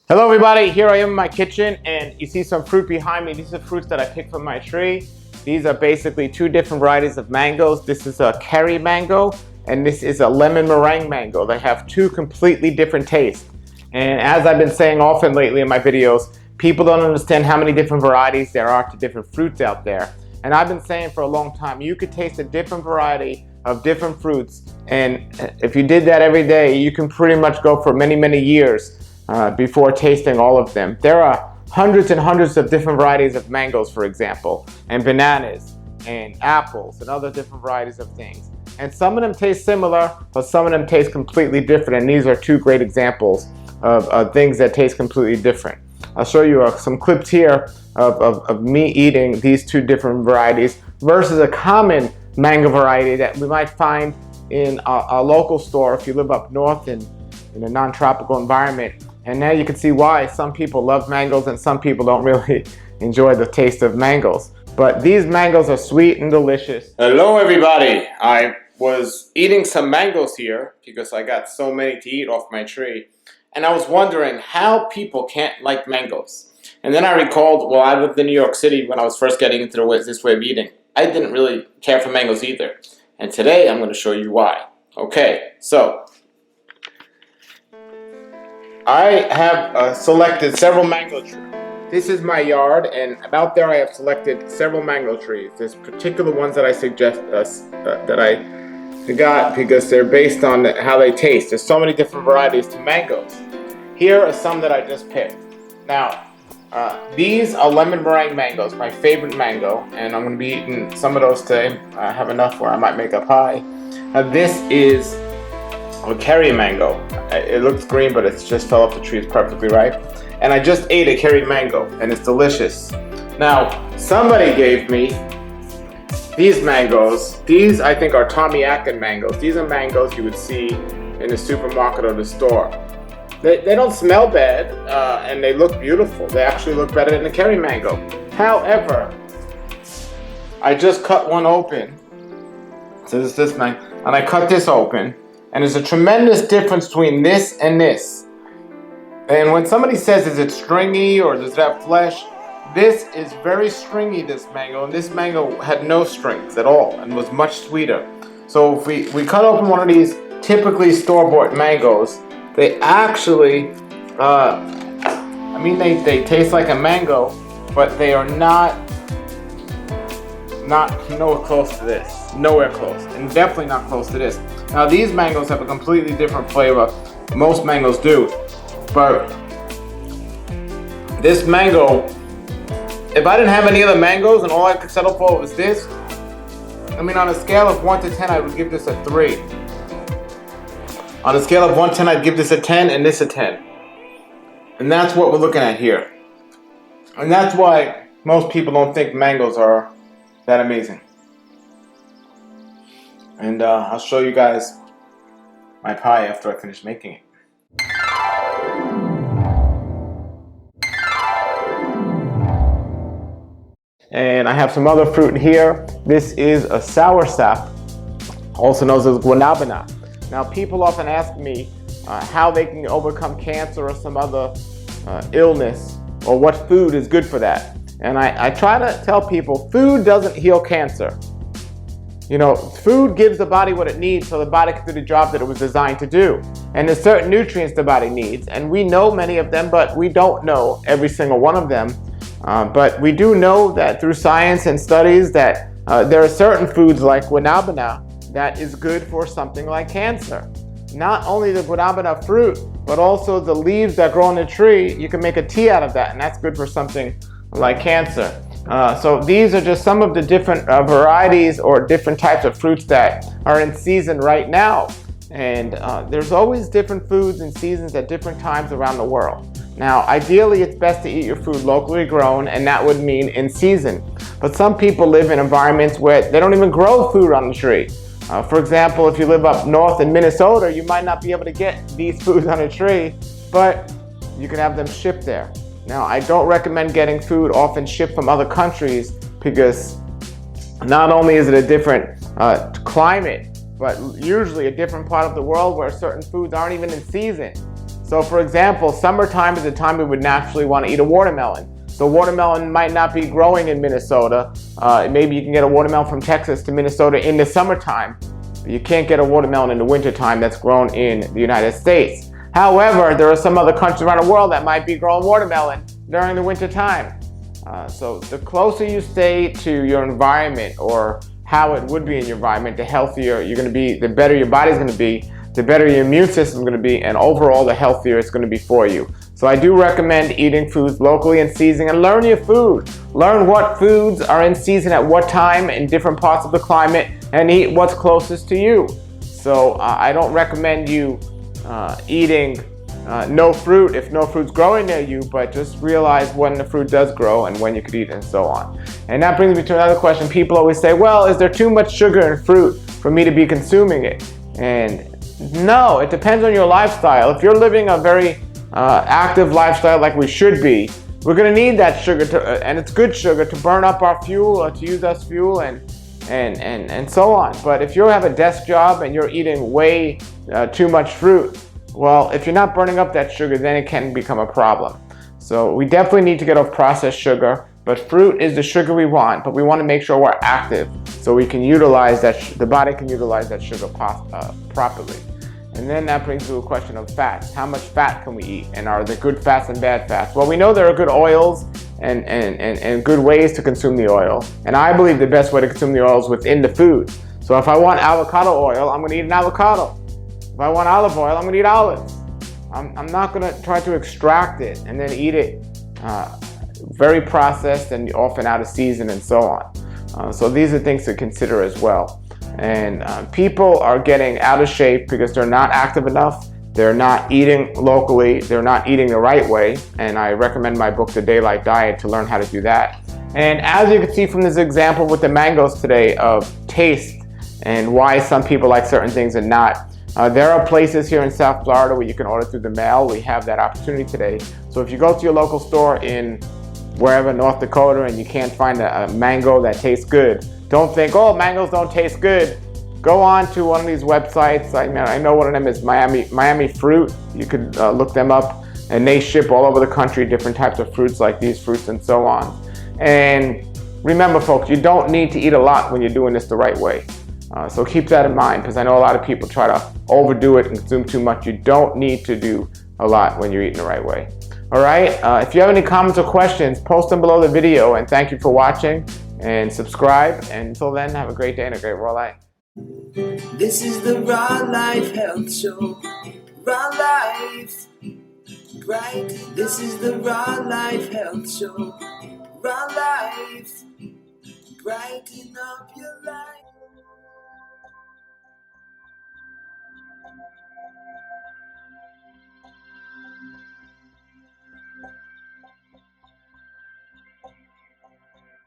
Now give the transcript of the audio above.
Hello everybody, here I am in my kitchen and you see some fruit behind me. These are fruits that I picked from my tree. These are basically two different varieties of mangoes. This is a Kerry mango and this is a lemon meringue mango. They have two completely different tastes. And as I've been saying often lately in my videos, people don't understand how many different varieties there are to different fruits out there. And I've been saying for a long time, you could taste a different variety of different fruits, and if you did that every day, you can pretty much go for many, many years before tasting all of them. There are hundreds and hundreds of different varieties of mangoes, for example, and bananas, and apples, and other different varieties of things. And some of them taste similar, but some of them taste completely different, and these are two great examples of things that taste completely different. I'll show you some clips here of me eating these two different varieties versus a common mango variety that we might find in a local store if you live up north in a non-tropical environment. And now you can see why some people love mangoes and some people don't really enjoy the taste of mangoes. But these mangoes are sweet and delicious. Hello everybody! I was eating some mangoes here because I got so many to eat off my tree. And I was wondering how people can't like mangoes. And then I recalled, well, I lived in New York City when I was first getting into this way of eating. I didn't really care for mangoes either. And today I'm going to show you why. Okay, so I have selected several mango trees. This is my yard, and about there I have selected several mango trees. There's particular ones that I suggest that I got because they're based on how they taste. There's so many different varieties to mangoes. Here are some that I just picked. Now, these are lemon meringue mangoes, my favorite mango, and I'm going to be eating some of those today. I have enough where I might make a pie. This is a Kerry mango. It looks green, but it just fell off the tree. It's perfectly ripe. And I just ate a Kerry mango, and it's delicious. Now, somebody gave me these mangoes. These, I think, are Tommy Akin mangoes. These are mangoes you would see in the supermarket or the store. They don't smell bad, and they look beautiful. They actually look better than the Kerry mango. However, I just cut one open. So this is this mango, and I cut this open. And there's a tremendous difference between this and this. And when somebody says, is it stringy or does it have flesh? This is very stringy, this mango. And this mango had no strings at all and was much sweeter. So if we cut open one of these typically store-bought mangoes, they actually, they taste like a mango, but they are not nowhere close to this. Nowhere close. And definitely not close to this. Now these mangoes have a completely different flavor. Most mangoes do. But this mango, if I didn't have any other mangoes and all I could settle for was this, on a scale of 1 to 10, I would give this a 3. On a scale of 1 to 10, I'd give this a 10 and this a 10. And that's what we're looking at here. And that's why most people don't think mangoes are that amazing. And I'll show you guys my pie after I finish making it. And I have some other fruit here. This is a soursop, also known as guanabana. Now people often ask me how they can overcome cancer or some other illness, or what food is good for that. And I try to tell people food doesn't heal cancer. Food gives the body what it needs so the body can do the job that it was designed to do. And there's certain nutrients the body needs, and we know many of them, but we don't know every single one of them. But we do know that through science and studies that there are certain foods like guanabana that is good for something like cancer. Not only the guanabana fruit, but also the leaves that grow on the tree, you can make a tea out of that, and that's good for something like cancer. So these are just some of the different varieties or different types of fruits that are in season right now. And there's always different foods and seasons at different times around the world. Now, ideally, it's best to eat your food locally grown, and that would mean in season. But some people live in environments where they don't even grow food on the tree. For example, if you live up north in Minnesota, you might not be able to get these foods on a tree, but you can have them shipped there. Now, I don't recommend getting food often shipped from other countries because not only is it a different climate, but usually a different part of the world where certain foods aren't even in season. So for example, summertime is the time we would naturally want to eat a watermelon. So watermelon might not be growing in Minnesota. Maybe you can get a watermelon from Texas to Minnesota in the summertime. But you can't get a watermelon in the wintertime that's grown in the United States. However, there are some other countries around the world that might be growing watermelon during the winter time. So the closer you stay to your environment or how it would be in your environment, the healthier you're going to be, the better your body's going to be, the better your immune system is going to be, and overall the healthier it's going to be for you. So I do recommend eating foods locally in season and learn your food. Learn what foods are in season at what time in different parts of the climate and eat what's closest to you. So I don't recommend you eating no fruit if no fruit's growing near you, but just realize when the fruit does grow and when you could eat it and so on. And that brings me to another question. People always say, well, is there too much sugar in fruit for me to be consuming it? And no, it depends on your lifestyle. If you're living a very active lifestyle like we should be, we're going to need that sugar and it's good sugar to burn up our fuel or to use as fuel and so on. But if you have a desk job and you're eating way too much fruit, well, if you're not burning up that sugar, then it can become a problem. So we definitely need to get off processed sugar, but fruit is the sugar we want, but we want to make sure we're active so we can utilize that, the body can utilize that sugar properly. And then that brings to a question of fats. How much fat can we eat? And are there good fats and bad fats? Well, we know there are good oils and good ways to consume the oil. And I believe the best way to consume the oil is within the food. So if I want avocado oil, I'm going to eat an avocado. If I want olive oil, I'm going to eat olives. I'm not going to try to extract it and then eat it very processed and often out of season and so on. So these are things to consider as well. And people are getting out of shape because they're not active enough. They're not eating locally. They're not eating the right way. And I recommend my book, The Daylight Diet, to learn how to do that. And as you can see from this example with the mangoes today of taste and why some people like certain things and not, there are places here in South Florida where you can order through the mail. We have that opportunity today. So if you go to your local store in wherever, North Dakota, and you can't find a mango that tastes good, don't think, oh, mangoes don't taste good. Go on to one of these websites. I know one of them is Miami Fruit. You could look them up, and they ship all over the country different types of fruits like these fruits and so on. And remember, folks, you don't need to eat a lot when you're doing this the right way. So keep that in mind, because I know a lot of people try to overdo it and consume too much. You don't need to do a lot when you're eating the right way. All right, if you have any comments or questions, post them below the video, and thank you for watching, and subscribe. And until then, have a great day and a great raw life. This is the Raw Life Health Show. Raw Life. Bright. This is the Raw Life Health Show. Raw Life. Brighten up your life.